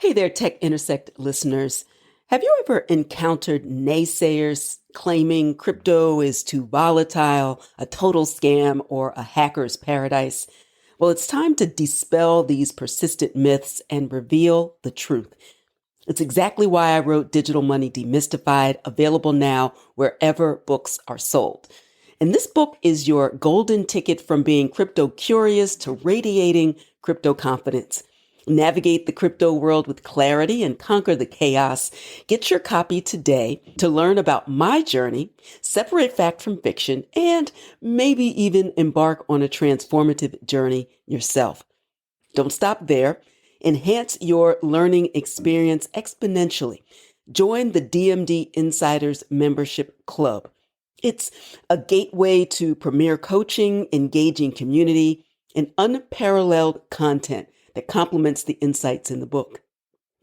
Hey there, Tech Intersect listeners. Have you ever encountered naysayers claiming crypto is too volatile, a total scam, or a hacker's paradise? Well, it's time to dispel these persistent myths and reveal the truth. It's exactly why I wrote Digital Money Demystified, available now wherever books are sold. And this book is your golden ticket from being crypto curious to radiating crypto confidence. Navigate the crypto world with clarity and conquer the chaos. Get your copy today to learn about my journey, separate fact from fiction, and maybe even embark on a transformative journey yourself. Don't stop there. Enhance your learning experience exponentially. Join the DMD Insiders Membership Club. It's a gateway to premier coaching, engaging community, and unparalleled content that complements the insights in the book.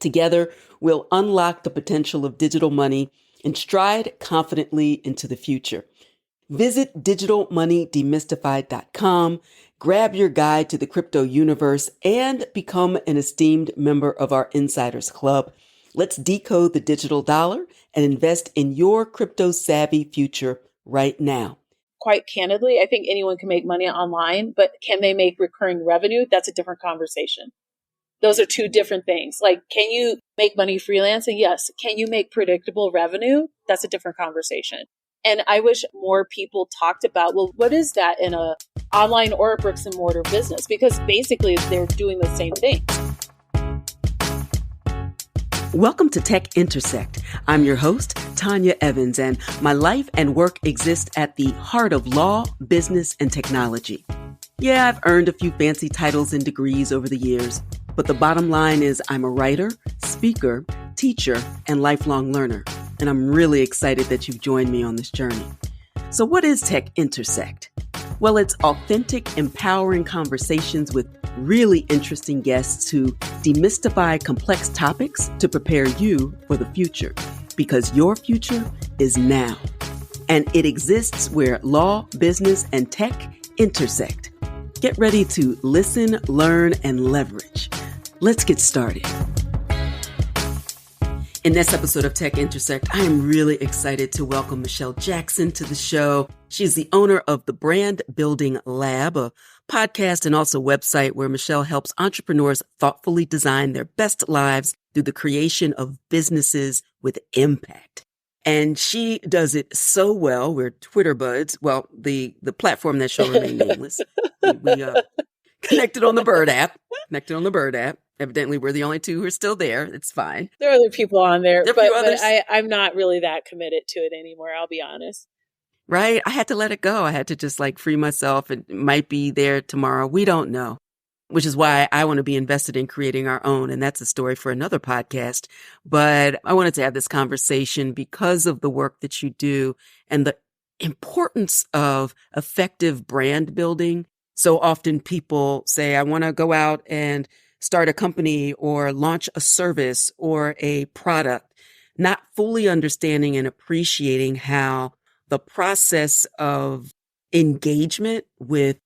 Together, we'll unlock the potential of digital money and stride confidently into the future. Visit digitalmoneydemystified.com, grab your guide to the crypto universe, and become an esteemed member of our Insiders Club. Let's decode the digital dollar and invest in your crypto-savvy future right now. Quite candidly, I think anyone can make money online, but can they make recurring revenue? That's a different conversation. Those are two different things. Like, can you make money freelancing? Yes. Can you make predictable revenue? That's a different conversation. And I wish more people talked about, well, what is that in a online or a bricks and mortar business? Because basically they're doing the same thing. Welcome to Tech Intersect. I'm your host, Tanya Evans, and my life and work exist at the heart of law, business, and technology. Yeah, I've earned a few fancy titles and degrees over the years, but the bottom line is I'm a writer, speaker, teacher, and lifelong learner. And I'm really excited that you've joined me on this journey. So what is Tech Intersect? Well, it's authentic, empowering conversations with really interesting guests who demystify complex topics to prepare you for the future, because your future is now. And it exists where law, business, and tech intersect. Get ready to listen, learn, and leverage. Let's get started. In this episode of Tech Intersect, I am really excited to welcome Michelle Jackson to the show. She's the owner of the Brand Building Lab, a podcast and also website where Michelle helps entrepreneurs thoughtfully design their best lives through the creation of businesses with impact. And she does it so well. We're Twitter buds. Well, the platform that shall remain nameless. We connected on the Bird app. Evidently, we're the only two who are still there. It's fine. There are other people on there, but others. I'm not really that committed to it anymore. I'll be honest. Right? I had to let it go. I had to just free myself. It might be there tomorrow. We don't know, which is why I want to be invested in creating our own. And that's a story for another podcast. But I wanted to have this conversation because of the work that you do and the importance of effective brand building. So often people say, I want to go out and start a company or launch a service or a product, not fully understanding and appreciating how the process of engagement with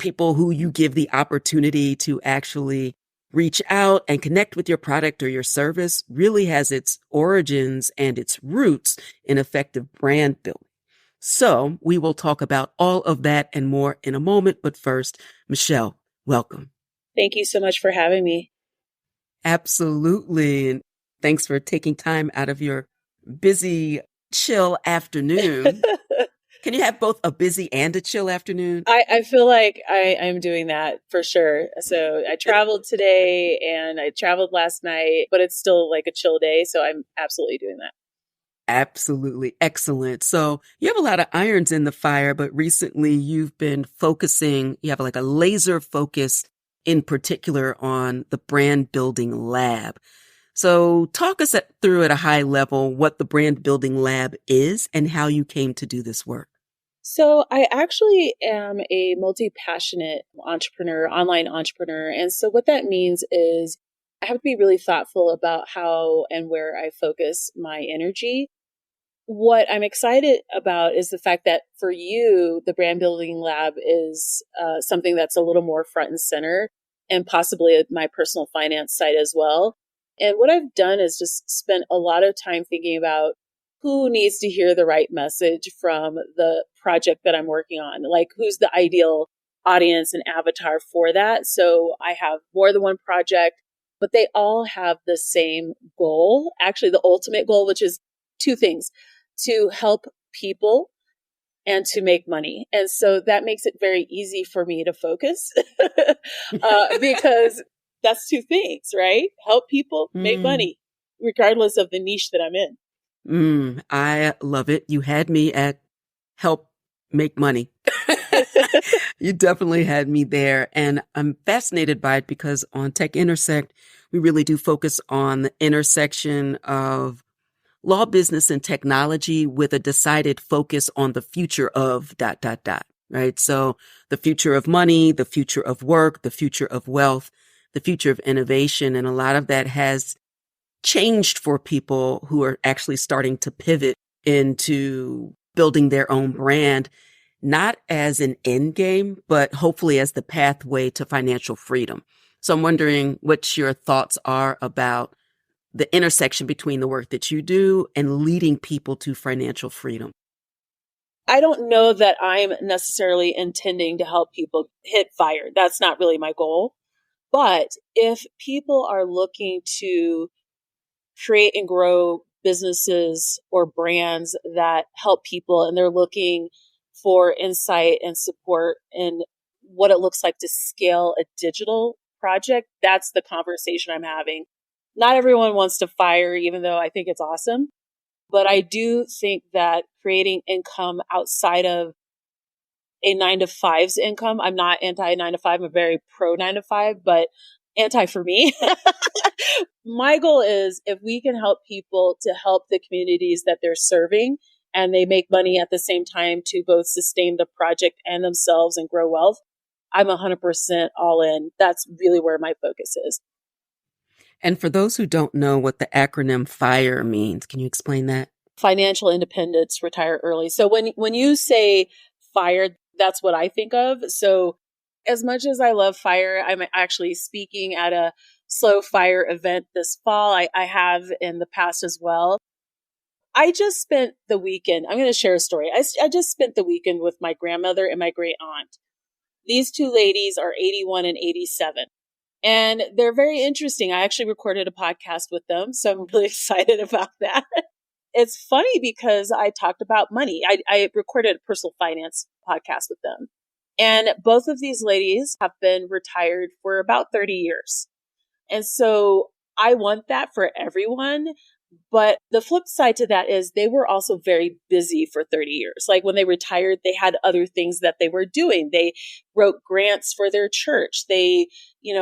people who you give the opportunity to actually reach out and connect with your product or your service really has its origins and its roots in effective brand building. So we will talk about all of that and more in a moment. But first, Michelle, welcome. Thank you so much for having me. Absolutely. And thanks for taking time out of your busy, chill afternoon. Can you have both a busy and a chill afternoon? I feel like I'm doing that for sure. So I traveled today and I traveled last night, but it's still like a chill day. So I'm absolutely doing that. Absolutely. Excellent. So you have a lot of irons in the fire, but recently you've been focusing, you have a laser focus in particular on the Brand Building Lab. So talk us through at a high level what the Brand Building Lab is and how you came to do this work. So I actually am a multi-passionate entrepreneur, online entrepreneur. And so what that means is I have to be really thoughtful about how and where I focus my energy. What I'm excited about is the fact that for you, the Brand Building Lab is something that's a little more front and center, and possibly my personal finance side as well. And what I've done is just spent a lot of time thinking about who needs to hear the right message from the project that I'm working on. Like, who's the ideal audience and avatar for that? So I have more than one project, but they all have the same goal, actually the ultimate goal, which is two things: to help people and to make money. And so that makes it very easy for me to focus because that's two things, right? Help people, make Mm, money, regardless of the niche that I'm in. I love it. You had me at help make money. You definitely had me there. And I'm fascinated by it because on Tech Intersect, we really do focus on the intersection of law, business, and technology with a decided focus on the future of ... right? So the future of money, the future of work, the future of wealth, the future of innovation. And a lot of that has changed for people who are actually starting to pivot into building their own brand, not as an end game, but hopefully as the pathway to financial freedom. So I'm wondering what your thoughts are about the intersection between the work that you do and leading people to financial freedom. I don't know that I'm necessarily intending to help people hit fire. That's not really my goal. But if people are looking to create and grow businesses or brands that help people and they're looking for insight and support in what it looks like to scale a digital project, that's the conversation I'm having. Not everyone wants to fire, even though I think it's awesome. But I do think that creating income outside of a 9 to 5's income, I'm not anti 9 to 5, I'm very pro 9 to 5, but anti for me. My goal is if we can help people to help the communities that they're serving and they make money at the same time to both sustain the project and themselves and grow wealth, I'm 100% all in. That's really where my focus is. And for those who don't know what the acronym FIRE means, can you explain that? Financial independence, retire early. So when you say fire, that's what I think of. So as much as I love fire, I'm actually speaking at a slow fire event this fall. I have in the past as well. I just spent the weekend. I'm going to share a story. I just spent the weekend with my grandmother and my great aunt. These two ladies are 81 and 87. And they're very interesting. I actually recorded a podcast with them, so I'm really excited about that. It's funny because I talked about money. I recorded a personal finance podcast with them. And both of these ladies have been retired for about 30 years. And so I want that for everyone. But the flip side to that is they were also very busy for 30 years. Like when they retired, they had other things that they were doing. They wrote grants for their church. They,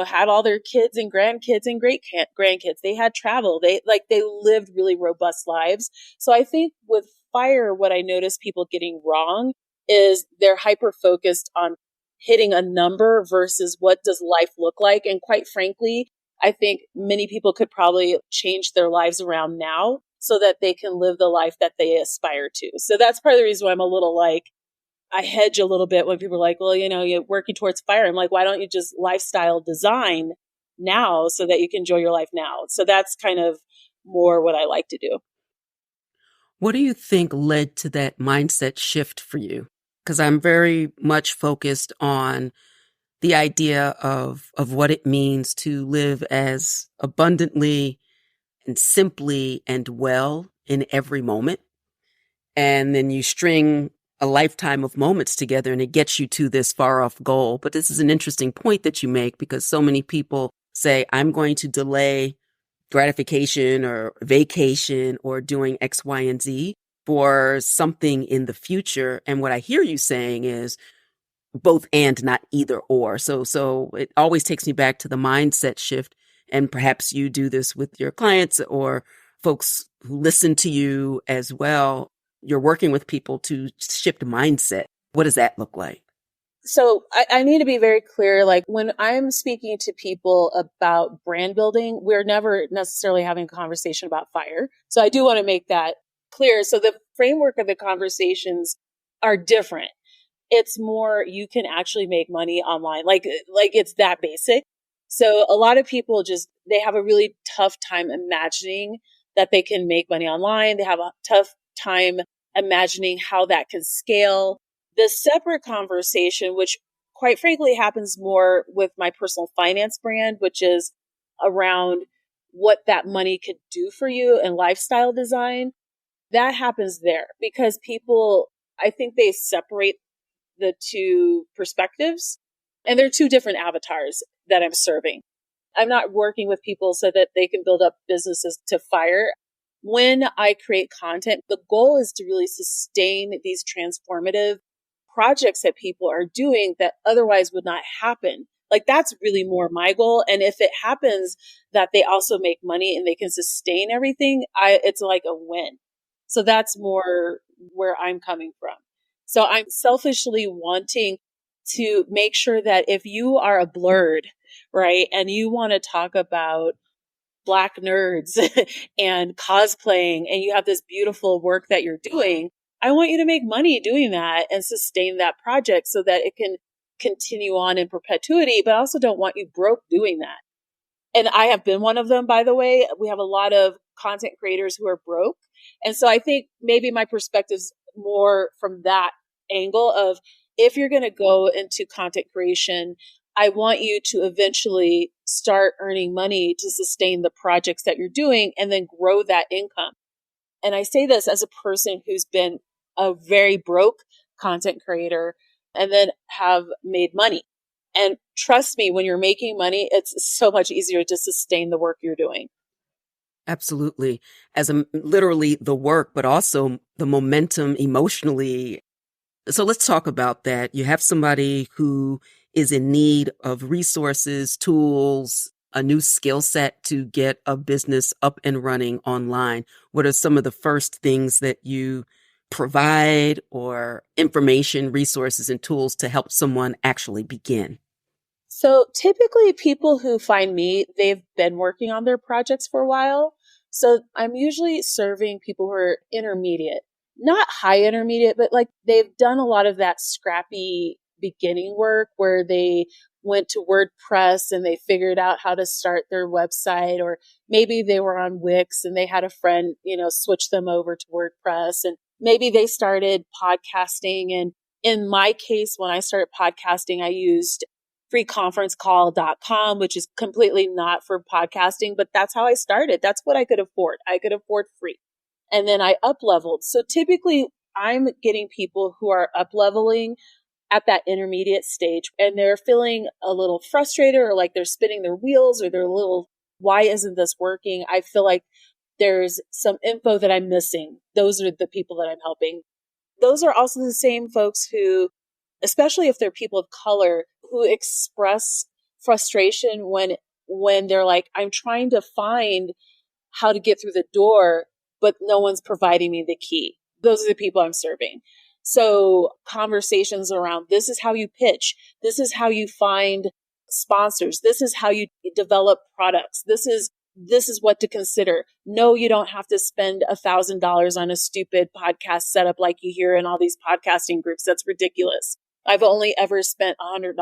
had all their kids and grandkids and great grandkids. They had travel. They lived really robust lives. So I think with fire, what I notice people getting wrong is they're hyper focused on hitting a number versus what does life look like. And quite frankly, I think many people could probably change their lives around now so that they can live the life that they aspire to. So that's part of the reason why I'm a little I hedge a little bit when people are like, well, you're working towards fire. I'm like, why don't you just lifestyle design now so that you can enjoy your life now? So that's kind of more what I like to do. What do you think led to that mindset shift for you? Because I'm very much focused on the idea of what it means to live as abundantly and simply and well in every moment. And then you string a lifetime of moments together and it gets you to this far off goal. But this is an interesting point that you make because so many people say, I'm going to delay gratification or vacation or doing X, Y, and Z for something in the future. And what I hear you saying is, both and, not either or. So it always takes me back to the mindset shift. And perhaps you do this with your clients or folks who listen to you as well. You're working with people to shift mindset. What does that look like? So I need to be very clear. Like when I'm speaking to people about brand building, we're never necessarily having a conversation about fire. So I do want to make that clear. So the framework of the conversations are different. It's more, you can actually make money online. Like it's that basic. So a lot of people they have a really tough time imagining that they can make money online. They have a tough time imagining how that can scale. The separate conversation, which quite frankly happens more with my personal finance brand, which is around what that money could do for you and lifestyle design, that happens there because people, I think they separate the two perspectives, and they're two different avatars that I'm serving. I'm not working with people so that they can build up businesses to fire. When I create content, the goal is to really sustain these transformative projects that people are doing that otherwise would not happen. Like that's really more my goal. And if it happens that they also make money and they can sustain everything, it's like a win. So that's more where I'm coming from. So I'm selfishly wanting to make sure that if you are a blurred, right, and you want to talk about Black nerds and cosplaying, and you have this beautiful work that you're doing, I want you to make money doing that and sustain that project so that it can continue on in perpetuity, but I also don't want you broke doing that. And I have been one of them, by the way. We have a lot of content creators who are broke. And so I think maybe my perspective's more from that angle of if you're going to go into content creation, I want you to eventually start earning money to sustain the projects that you're doing and then grow that income. And I say this as a person who's been a very broke content creator and then have made money. And trust me, when you're making money, it's so much easier to sustain the work you're doing. Absolutely. Literally the work, but also the momentum emotionally. So let's talk about that. You have somebody who is in need of resources, tools, a new skill set to get a business up and running online. What are some of the first things that you provide or information, resources, and tools to help someone actually begin? So typically people who find me, they've been working on their projects for a while. So I'm usually serving people who are intermediate, not high intermediate, but like they've done a lot of that scrappy beginning work where they went to WordPress and they figured out how to start their website, or maybe they were on Wix and they had a friend, switch them over to WordPress, and maybe they started podcasting. And in my case, when I started podcasting, I used freeconferencecall.com, which is completely not for podcasting, but that's how I started. That's what I could afford. I could afford free. And then I up leveled. So typically I'm getting people who are up leveling at that intermediate stage and they're feeling a little frustrated or like they're spinning their wheels or they're a little, why isn't this working? I feel like there's some info that I'm missing. Those are the people that I'm helping. Those are also the same folks who, especially if they're people of color, who express frustration when they're like, I'm trying to find how to get through the door, but no one's providing me the key. Those are the people I'm serving. So conversations around this is how you pitch. This is how you find sponsors. This is how you develop products. This is what to consider. No, you don't have to spend $1,000 on a stupid podcast setup like you hear in all these podcasting groups. That's ridiculous. I've only ever spent $100.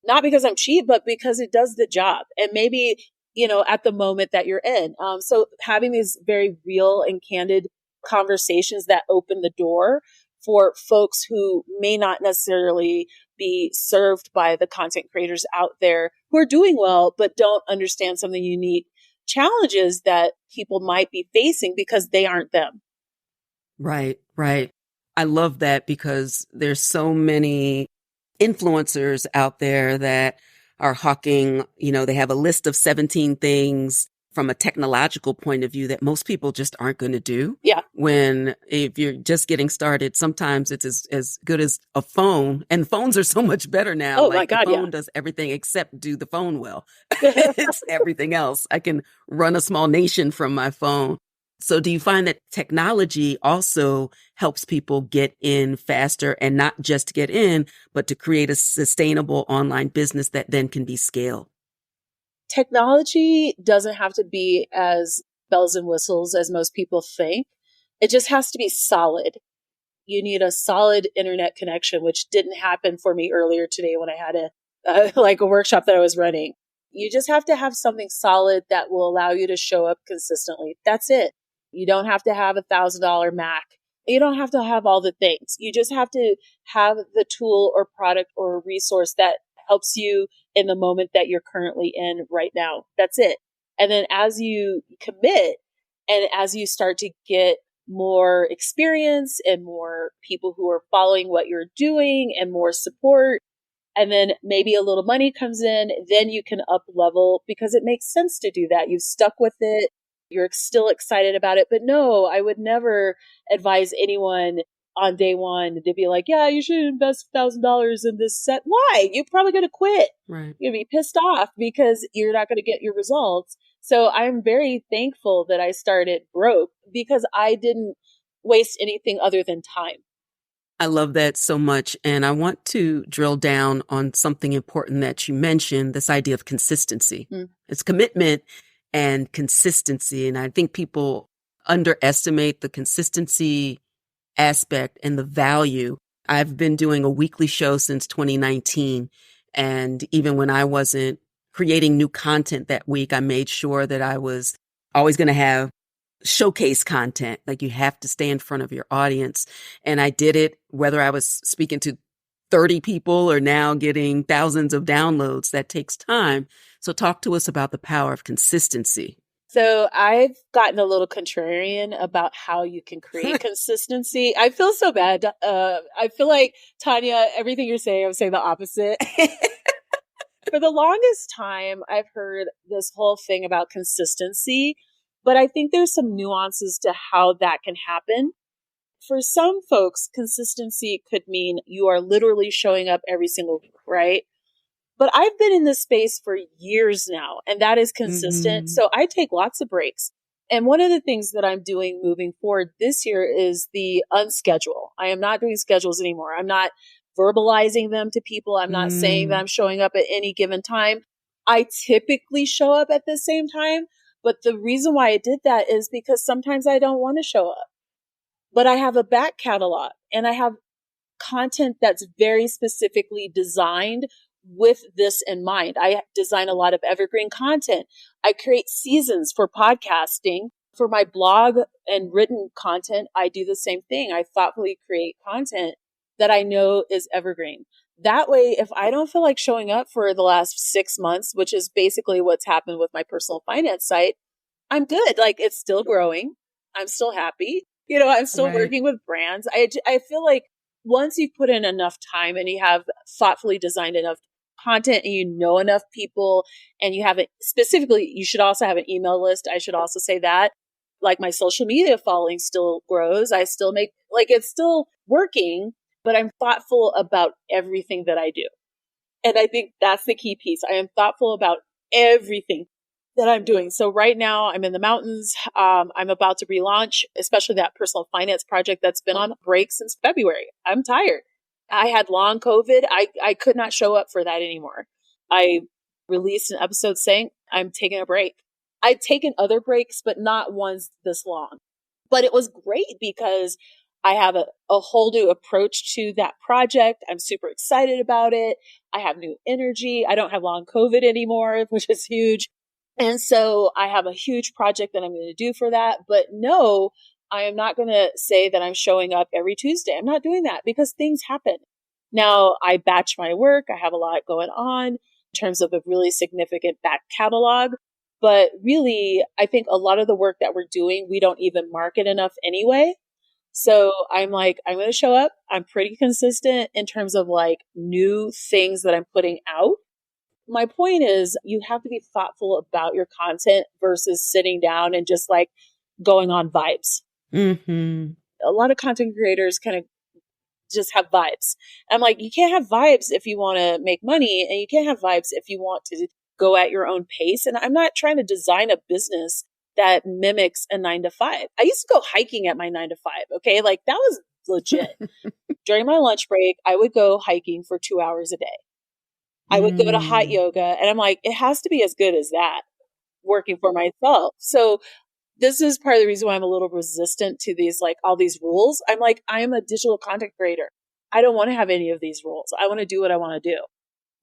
Not because I'm cheap, but because it does the job. And maybe, at the moment that you're in. So having these very real and candid conversations that open the door for folks who may not necessarily be served by the content creators out there who are doing well, but don't understand some of the unique challenges that people might be facing because they aren't them. Right, right. I love that because there's so many influencers out there that are hawking, they have a list of 17 things from a technological point of view that most people just aren't going to do. Yeah. When if you're just getting started, sometimes it's as good as a phone, and phones are so much better now. Oh like my God, the phone yeah. does everything except do the phone well. It's everything else. I can run a small nation from my phone. So do you find that technology also helps people get in faster, and not just get in, but to create a sustainable online business that then can be scaled? Technology doesn't have to be as bells and whistles as most people think. It just has to be solid. You need a solid internet connection, which didn't happen for me earlier today when I had a workshop that I was running. You just have to have something solid that will allow you to show up consistently. That's it. You don't have to have $1,000 Mac. You don't have to have all the things. You just have to have the tool or product or resource that helps you in the moment that you're currently in right now. That's it. And then as you commit and as you start to get more experience and more people who are following what you're doing and more support, and then maybe a little money comes in, then you can up level because it makes sense to do that. You've stuck with it. You're still excited about it. But no, I would never advise anyone on day one to be like, yeah, you should invest $1,000 in this set. Why? You're probably going to quit. Right. You're going to be pissed off because you're not going to get your results. So I'm very thankful that I started broke because I didn't waste anything other than time. I love that so much. And I want to drill down on something important that you mentioned, this idea of consistency. It's commitment and consistency. And I think people underestimate the consistency aspect and the value. I've been doing a weekly show since 2019. And even when I wasn't creating new content that week, I made sure that I was always going to have showcase content. Like you have to stay in front of your audience. And I did it, whether I was speaking to 30 people or now getting thousands of downloads. That takes time. So talk to us about the power of consistency. So I've gotten a little contrarian about how you can create consistency. I feel so bad. I feel like, Tanya, everything you're saying, I would say the opposite. For the longest time, I've heard this whole thing about consistency, but I think there's some nuances to how that can happen. For some folks, consistency could mean you are literally showing up every single week, right? But I've been in this space for years now, and that is consistent. So I take lots of breaks. And one of the things that I'm doing moving forward this year is the unschedule. I am not doing schedules anymore. I'm not verbalizing them to people. I'm not saying that I'm showing up at any given time. I typically show up at the same time. But the reason why I did that is because sometimes I don't want to show up. But I have a back catalog and I have content that's very specifically designed with this in mind. I design a lot of evergreen content. I create seasons for podcasting. For my blog and written content, I do the same thing. I thoughtfully create content that I know is evergreen. That way, if I don't feel like showing up for the last 6 months, which is basically what's happened with my personal finance site, I'm good. Like it's still growing. I'm still happy. I'm still working with brands. I feel like once you put in enough time and you have thoughtfully designed enough content and you know enough people and you have it specifically, you should also have an email list. I should also say that like my social media following still grows. I still make it's still working, but I'm thoughtful about everything that I do. And I think that's the key piece. I am thoughtful about everything that I'm doing. So right now I'm in the mountains. I'm about to relaunch, especially that personal finance project that's been on break since February. I'm tired. I had long COVID. I could not show up for that anymore. I released an episode saying I'm taking a break. I'd taken other breaks, but not ones this long. But it was great because I have a whole new approach to that project. I'm super excited about it. I have new energy. I don't have long COVID anymore, which is huge. And so I have a huge project that I'm going to do for that. But no, I am not going to say that I'm showing up every Tuesday. I'm not doing that because things happen. Now I batch my work. I have a lot going on in terms of a really significant back catalog. But really, I think a lot of the work that we're doing, we don't even market enough anyway. So I'm like, I'm going to show up. I'm pretty consistent in terms of like new things that I'm putting out. My point is you have to be thoughtful about your content versus sitting down and just like going on vibes. A lot of content creators kind of just have vibes. I'm like, you can't have vibes if you want to make money and you can't have vibes if you want to go at your own pace. And I'm not trying to design a business that mimics a 9-to-5. I used to go hiking at my 9-to-5. Okay. Like that was legit. During my lunch break, I would go hiking for 2 hours a day. I would go to hot yoga and I'm like, it has to be as good as that working for myself. So this is part of the reason why I'm a little resistant to these, like all these rules. I'm like, I am a digital content creator. I don't want to have any of these rules. I want to do what I want to do.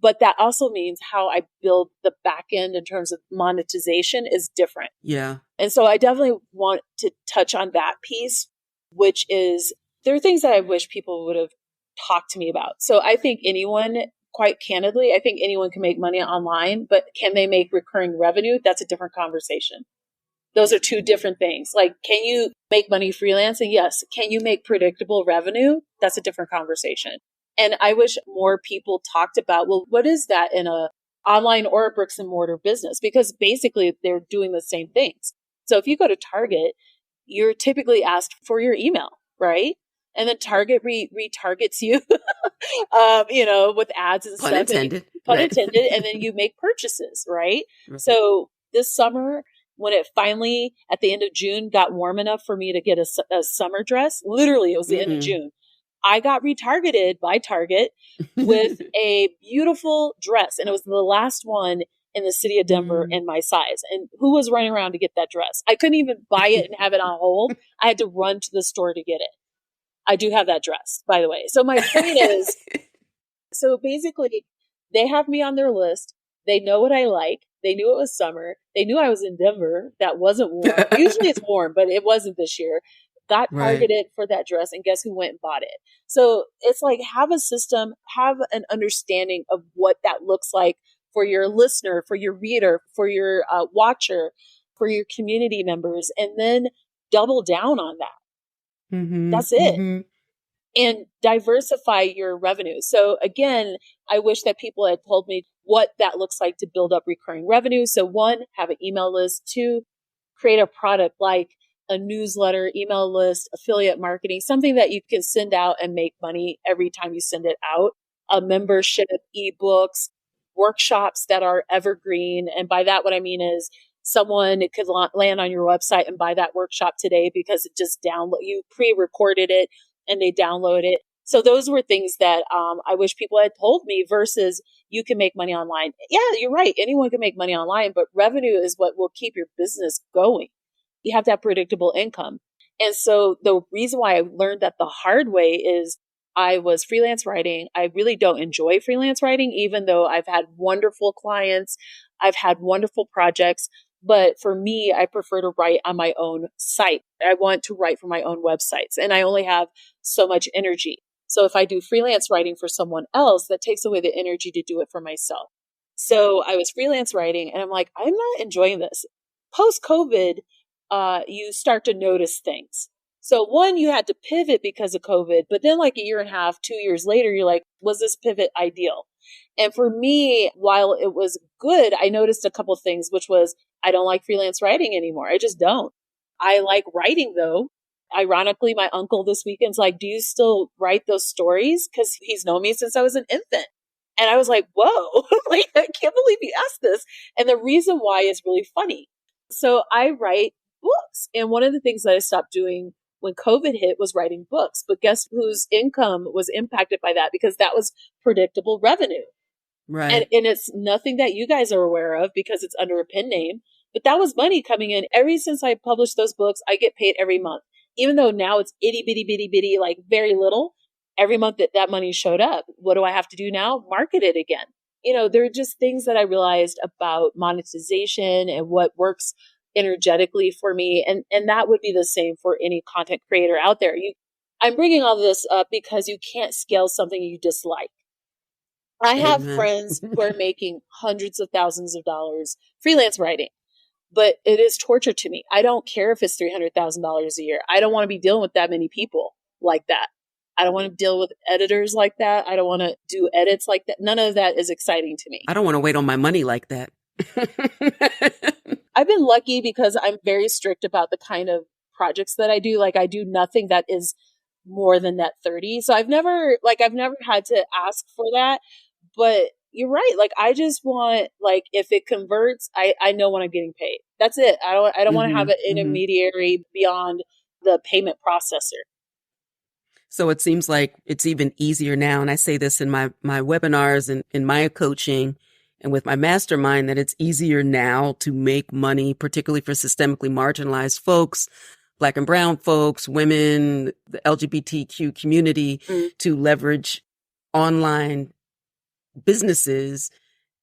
But that also means how I build the back end in terms of monetization is different. Yeah. And so I definitely want to touch on that piece, which is there are things that I wish people would have talked to me about. So I think anyone, quite candidly, I think anyone can make money online, but can they make recurring revenue? That's a different conversation. Those are two different things. Like, can you make money freelancing? Yes. Can you make predictable revenue? That's a different conversation. And I wish more people talked about, well, what is that in a online or a bricks and mortar business? Because basically they're doing the same things. So if you go to Target, you're typically asked for your email, right? And then Target retargets you, with ads and Pun stuff. intended. Pun Right. intended. And then you make purchases, right? Right. So this summer, when it finally, at the end of June, got warm enough for me to get a summer dress, literally, it was the end of June. I got retargeted by Target with a beautiful dress. And it was the last one in the city of Denver in my size. And who was running around to get that dress? I couldn't even buy it and have it on hold. I had to run to the store to get it. I do have that dress, by the way. So my point is, so basically, they have me on their list. They know what I like. They knew it was summer. They knew I was in Denver. That wasn't warm. Usually it's warm, but it wasn't this year. Got targeted for that dress, and guess who went and bought it? So it's like, have a system, have an understanding of what that looks like for your listener, for your reader, for your watcher, for your community members, and then double down on that. That's it. And diversify your revenue. So again, I wish that people had told me what that looks like to build up recurring revenue. So one, have an email list. Two, create a product like a newsletter, email list, affiliate marketing, something that you can send out and make money every time you send it out. A membership, ebooks, workshops that are evergreen. And by that, what I mean is someone could land on your website and buy that workshop today because it just you pre-recorded it and they download it. So those were things that I wish people had told me versus you can make money online. Yeah, you're right. Anyone can make money online, but revenue is what will keep your business going. You have to have predictable income. And so the reason why I learned that the hard way is I was freelance writing. I really don't enjoy freelance writing, even though I've had wonderful clients. I've had wonderful projects. But for me, I prefer to write on my own site. I want to write for my own websites, and I only have so much energy. So if I do freelance writing for someone else, that takes away the energy to do it for myself. So I was freelance writing, and I'm like, I'm not enjoying this. Post-COVID, you start to notice things. So one, you had to pivot because of COVID, but then like a year and a half, 2 years later, you're like, was this pivot ideal? And for me, while it was good, I noticed a couple of things, which was I don't like freelance writing anymore. I just don't. I like writing though. Ironically, my uncle this weekend's like, do you still write those stories? Because he's known me since I was an infant. And I was like, whoa, like, I can't believe you asked this. And the reason why is really funny. So I write books. And one of the things that I stopped doing when COVID hit was writing books. But guess whose income was impacted by that? Because that was predictable revenue. Right. And it's nothing that you guys are aware of because it's under a pen name. But that was money coming in. Ever since I published those books, I get paid every month. Even though now it's itty bitty bitty bitty, like very little, every month that money showed up. What do I have to do now? Market it again. There are just things that I realized about monetization and what works energetically for me. And that would be the same for any content creator out there. I'm bringing all this up because you can't scale something you dislike. I have friends who are making hundreds of thousands of dollars freelance writing, but it is torture to me. I don't care if it's $300,000 a year. I don't want to be dealing with that many people like that. I don't want to deal with editors like that. I don't want to do edits like that. None of that is exciting to me. I don't want to wait on my money like that. I've been lucky because I'm very strict about the kind of projects that I do. Like I do nothing that is more than net 30. So I've never had to ask for that. But you're right. Like, I just want, like, if it converts, I know when I'm getting paid. That's it. I don't want to have an intermediary beyond the payment processor. So it seems like it's even easier now. And I say this in my webinars and in my coaching and with my mastermind, that it's easier now to make money, particularly for systemically marginalized folks, Black and brown folks, women, the LGBTQ community, to leverage online businesses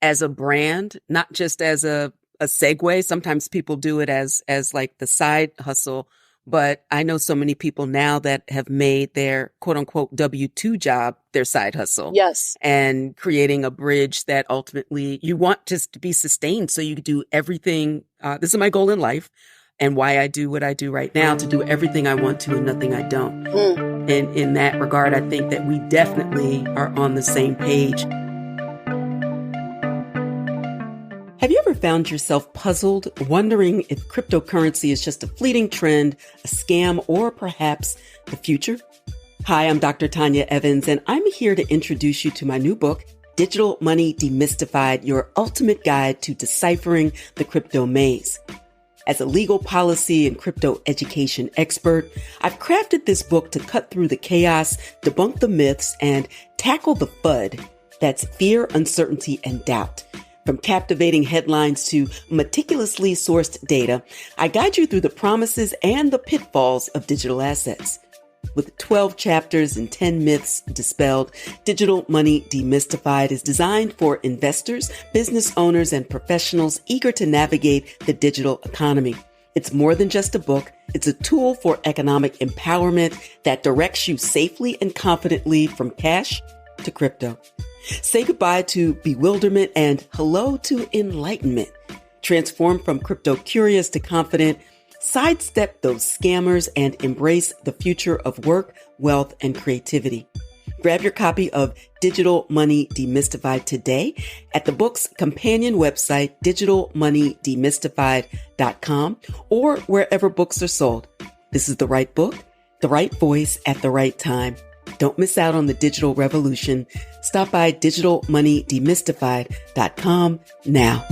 as a brand, not just as a segue. Sometimes people do it as like the side hustle, but I know so many people now that have made their quote unquote W-2 job their side hustle. Yes. And creating a bridge that ultimately you want just to be sustained so you can do everything. This is my goal in life and why I do what I do right now, to do everything I want to and nothing I don't. And in that regard, I think that we definitely are on the same page. Have you ever found yourself puzzled, wondering if cryptocurrency is just a fleeting trend, a scam, or perhaps the future? Hi, I'm Dr. Tanya Evans, and I'm here to introduce you to my new book, Digital Money Demystified, your ultimate guide to deciphering the crypto maze. As a legal policy and crypto education expert, I've crafted this book to cut through the chaos, debunk the myths, and tackle the FUD. That's fear, uncertainty, and doubt. From captivating headlines to meticulously sourced data, I guide you through the promises and the pitfalls of digital assets. With 12 chapters and 10 myths dispelled, Digital Money Demystified is designed for investors, business owners, and professionals eager to navigate the digital economy. It's more than just a book. It's a tool for economic empowerment that directs you safely and confidently from cash to crypto. Say goodbye to bewilderment and hello to enlightenment. Transform from crypto curious to confident. Sidestep those scammers and embrace the future of work, wealth, and creativity. Grab your copy of Digital Money Demystified today at the book's companion website, digitalmoneydemystified.com, or wherever books are sold. This is the right book, the right voice at the right time. Don't miss out on the digital revolution. Stop by digitalmoneydemystified.com now.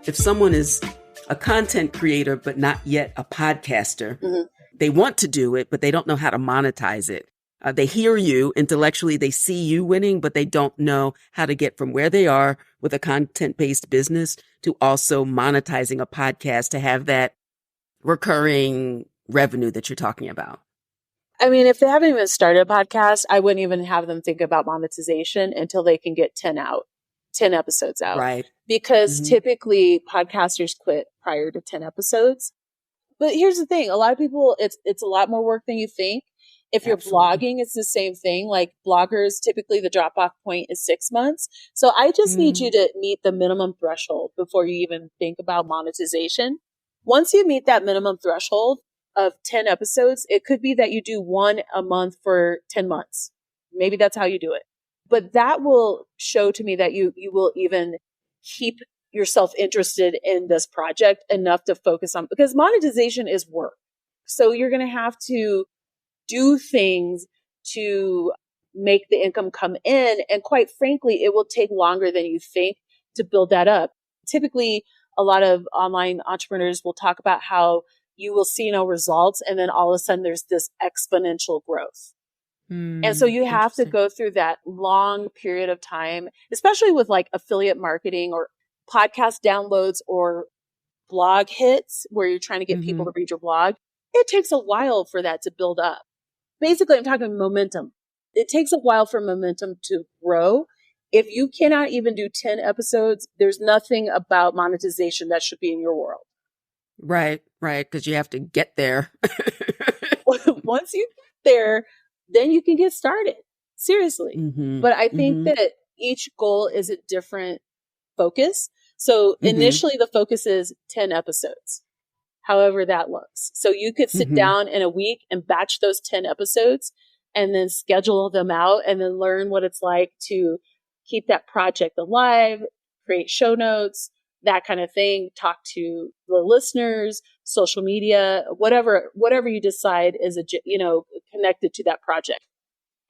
If someone is a content creator, but not yet a podcaster, they want to do it, but they don't know how to monetize it. They hear you intellectually, they see you winning, but they don't know how to get from where they are with a content-based business to also monetizing a podcast to have that recurring revenue that you're talking about. I mean, if they haven't even started a podcast, I wouldn't even have them think about monetization until they can get 10 episodes out. Right. Because typically podcasters quit prior to 10 episodes. But here's the thing. A lot of people, it's a lot more work than you think. If you're blogging, it's the same thing. Like bloggers, typically the drop off point is 6 months. So I just need you to meet the minimum threshold before you even think about monetization. Once you meet that minimum threshold of 10 episodes, it could be that you do one a month for 10 months. Maybe that's how you do it. But that will show to me that you will even keep yourself interested in this project enough to focus on, because monetization is work. So you're going to have to do things to make the income come in. And quite frankly, it will take longer than you think to build that up. Typically, a lot of online entrepreneurs will talk about how you will see no results, and then all of a sudden there's this exponential growth. And so you have to go through that long period of time, especially with like affiliate marketing or podcast downloads or blog hits where you're trying to get people to read your blog. It takes a while for that to build up. Basically, I'm talking momentum. It takes a while for momentum to grow. If you cannot even do 10 episodes, there's nothing about monetization that should be in your world. Right. Because you have to get there. Once you get there, then you can get started. Seriously. But I think that each goal is a different focus. So initially the focus is 10 episodes, however that looks. So you could sit down in a week and batch those 10 episodes and then schedule them out and then learn what it's like to keep that project alive, create show notes, that kind of thing, talk to the listeners, social media, whatever you decide is connected to that project,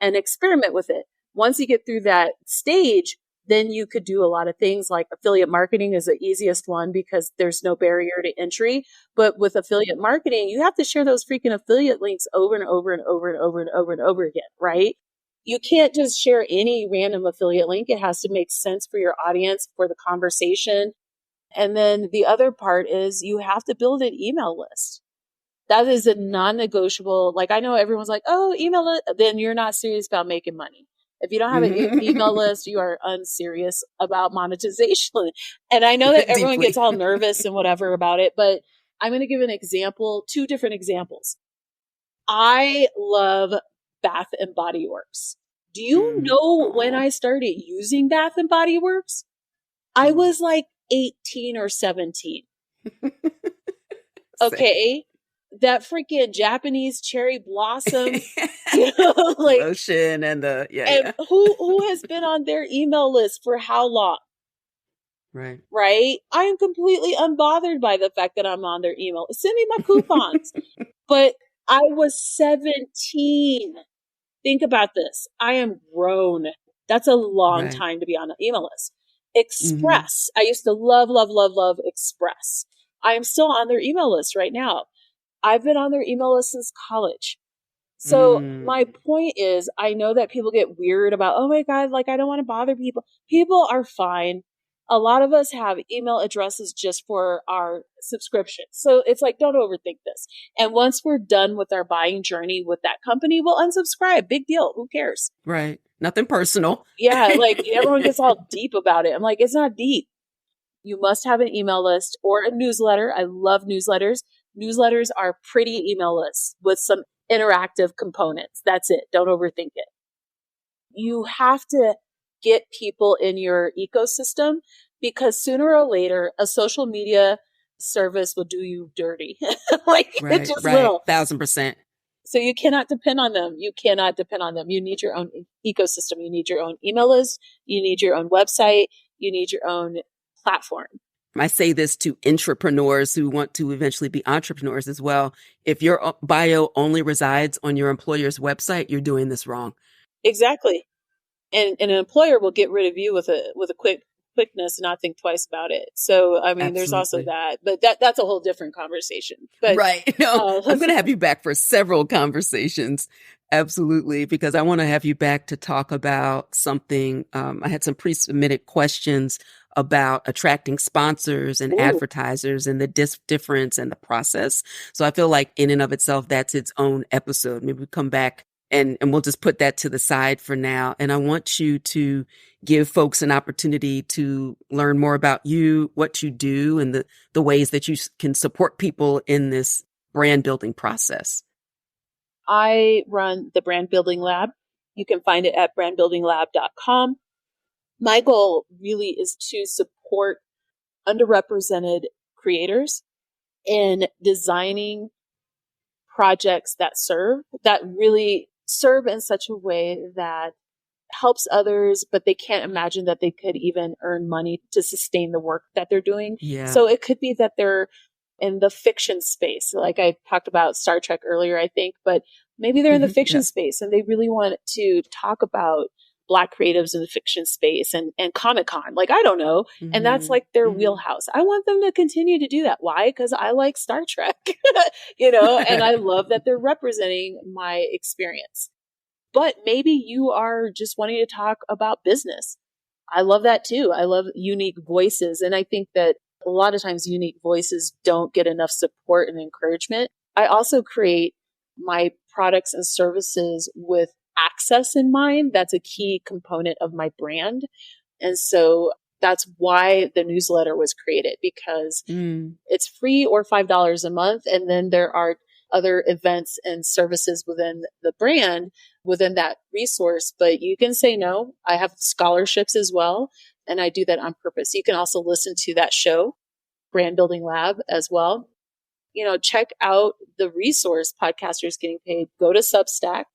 and experiment with it. Once you get through that stage, then you could do a lot of things like affiliate marketing is the easiest one because there's no barrier to entry. But with affiliate marketing, you have to share those freaking affiliate links over and over and over and over and over and over again, right? You can't just share any random affiliate link. It has to make sense for your audience, for the conversation. And then the other part is you have to build an email list. That is a non-negotiable. Like, I know everyone's like, oh, email it. Then you're not serious about making money. If you don't have an email list, you are unserious about monetization. And I know that everyone Deeply. gets all nervous and whatever about it, but I'm going to give an example, two different examples. I love Bath and Body Works. Do you know when I started using Bath and Body Works? I was like 18 or 17. Okay. That freaking Japanese cherry blossom, like lotion and who has been on their email list for how long? Right. I am completely unbothered by the fact that I'm on their email. Send me my coupons. But I was 17. Think about this. I am grown. That's a long time to be on an email list. Express. I used to love, love, love, love Express. I am still on their email list right now. I've been on their email list since college. So my point is, I know that people get weird about, oh my God, like I don't want to bother people. People are fine. A lot of us have email addresses just for our subscription. So it's like, don't overthink this. And once we're done with our buying journey with that company, we'll unsubscribe. Big deal. Who cares? Right. Nothing personal. Yeah. Like everyone gets all deep about it. I'm like, it's not deep. You must have an email list or a newsletter. I love newsletters. Newsletters are pretty email lists with some interactive components. That's it. Don't overthink it. You have to get people in your ecosystem because sooner or later, a social media service will do you dirty. It just will. 1,000%. So you cannot depend on them. You cannot depend on them. You need your own ecosystem. You need your own email list. You need your own website. You need your own platform. I say this to entrepreneurs who want to eventually be entrepreneurs as well. If your bio only resides on your employer's website, you're doing this wrong. Exactly. And an employer will get rid of you with a quickness and not think twice about it. So, I mean, There's also that, but that's a whole different conversation. But, right. No, I'm going to have you back for several conversations. Absolutely. Because I want to have you back to talk about something. I had some pre-submitted questions about attracting sponsors and advertisers and the difference and the process. So I feel like in and of itself, that's its own episode. Maybe we come back and we'll just put that to the side for now. And I want you to give folks an opportunity to learn more about you, what you do, and the ways that you can support people in this brand building process. I run the Brand Building Lab. You can find it at brandbuildinglab.com. My goal really is to support underrepresented creators in designing projects that really serve in such a way that helps others, but they can't imagine that they could even earn money to sustain the work that they're doing. Yeah. So it could be that they're in the fiction space. Like I talked about Star Trek earlier, I think, but maybe they're in the fiction space and they really want to talk about Black creatives in the fiction space and Comic-Con. Like, I don't know. And that's like their wheelhouse. I want them to continue to do that. Why? Because I like Star Trek, and I love that they're representing my experience. But maybe you are just wanting to talk about business. I love that too. I love unique voices. And I think that a lot of times unique voices don't get enough support and encouragement. I also create my products and services with access in mind. That's a key component of my brand. And so that's why the newsletter was created, because it's free or $5 a month. And then there are other events and services within the brand, within that resource. But you can say no. I have scholarships as well. And I do that on purpose. You can also listen to that show, Brand Building Lab, as well. Check out the resource, Podcasters Getting Paid. Go to Substack.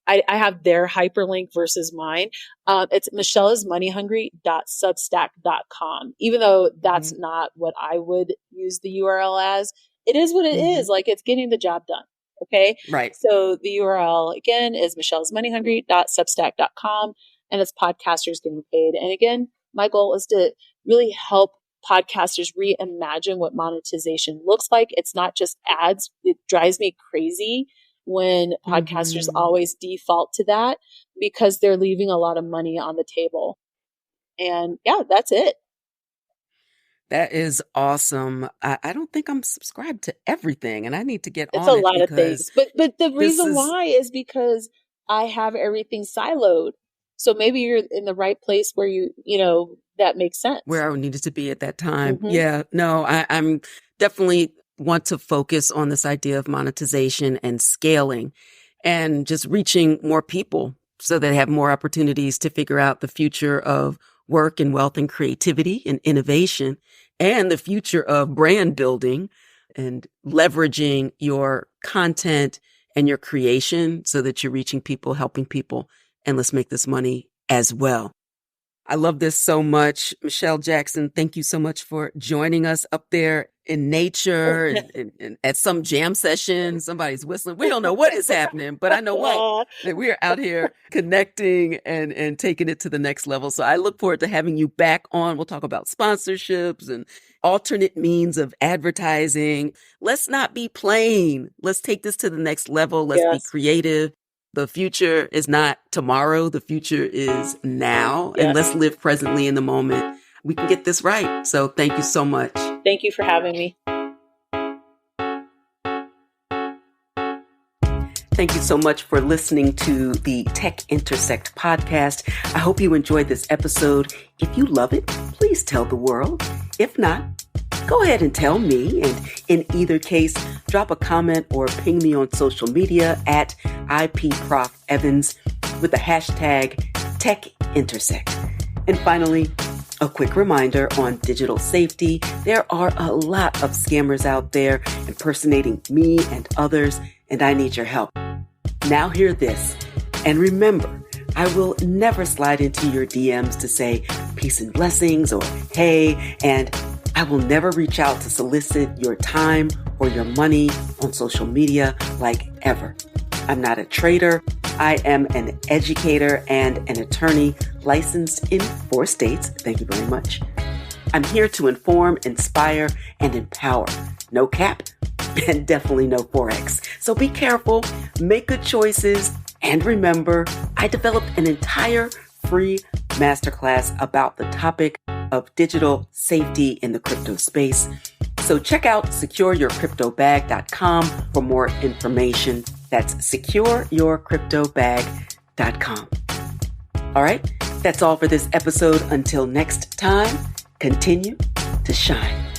I have their hyperlink versus mine. It's michelleismoneyhungry.substack.com. Even though that's not what I would use the URL as, it is what it is. Like, it's getting the job done. Okay. Right. So the URL again is michelleismoneyhungry.substack.com, and it's Podcasters Getting Paid. And again, my goal is to really help podcasters reimagine what monetization looks like. It's not just ads. It drives me crazy when podcasters always default to that, because they're leaving a lot of money on the table. And yeah, that's it. That is awesome. I don't think I'm subscribed to everything, and I need to get on it. It's a lot of things. But the reason why is because I have everything siloed. So maybe you're in the right place where that makes sense. Where I needed to be at that time. Mm-hmm. Yeah, no, I'm definitely want to focus on this idea of monetization and scaling and just reaching more people so they have more opportunities to figure out the future of work and wealth and creativity and innovation and the future of brand building and leveraging your content and your creation so that you're reaching people, helping people, and let's make this money as well. I love this so much. Michelle Jackson, thank you so much for joining us up there in nature and at some jam session. Somebody's whistling. We don't know what is happening, but I know what, that we are out here connecting and taking it to the next level. So I look forward to having you back on. We'll talk about sponsorships and alternate means of advertising. Let's not be plain. Let's take this to the next level. Let's be creative. The future is not tomorrow. The future is now. And let's live presently in the moment. We can get this right. So thank you so much. Thank you for having me. Thank you so much for listening to the Tech Intersect podcast. I hope you enjoyed this episode. If you love it, please tell the world. If not, go ahead and tell me. And in either case, drop a comment or ping me on social media at IPProfEvans with the hashtag TechIntersect. And finally, a quick reminder on digital safety. There are a lot of scammers out there impersonating me and others, and I need your help. Now hear this. And remember, I will never slide into your DMs to say peace and blessings or hey, and I will never reach out to solicit your time or your money on social media like ever. I'm not a trader. I am an educator and an attorney licensed in 4 states. Thank you very much. I'm here to inform, inspire, and empower. No cap and definitely no Forex. So be careful, make good choices, and remember, I developed an entire free masterclass about the topic of digital safety in the crypto space. So check out secureyourcryptobag.com for more information. That's secureyourcryptobag.com. All right, that's all for this episode. Until next time, continue to shine.